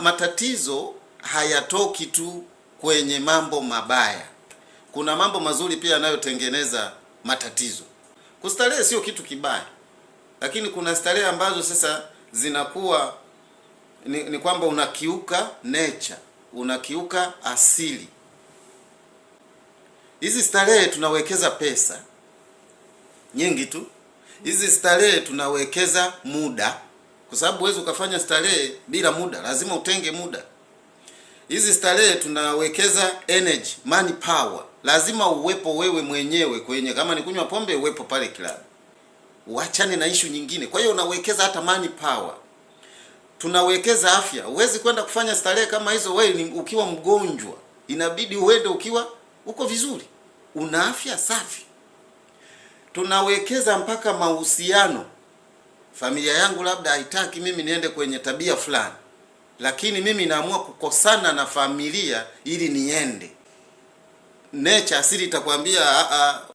matatizo hayatoki tu kwenye mambo mabaya. Kuna mambo mazuri pia yanayotengeneza matatizo. Kustarehe sio kitu kibaya, lakini kuna starehe ambazo sasa zinakuwa ni kwamba unakiuka nature, unakiuka asili. Hizi starehe tunawekeza pesa nyingi tu. Hizi starehe tunawekeza muda, kwa sababu huwezi ukafanya starehe bila muda, lazima utenge muda. Hizi starehe tunawekeza energy, money power, lazima uwepo wewe mwenyewe kwenye, kama ni kunywa pombe uwepo pale club, uachane na issue nyingine. Kwa hiyo unawekeza hata money power. Tunawekeza afya. Huwezi kwenda kufanya starehe kama hizo wewe ukiwa mgonjwa, inabidi uende ukiwa uko vizuri, una afya safi. Tunawekeza mpaka mahusiano. Familia yangu labda haitaki mimi niende kwenye tabia fulani, lakini mimi naamua kukosana na familia ili niende. Nature asili itakwambia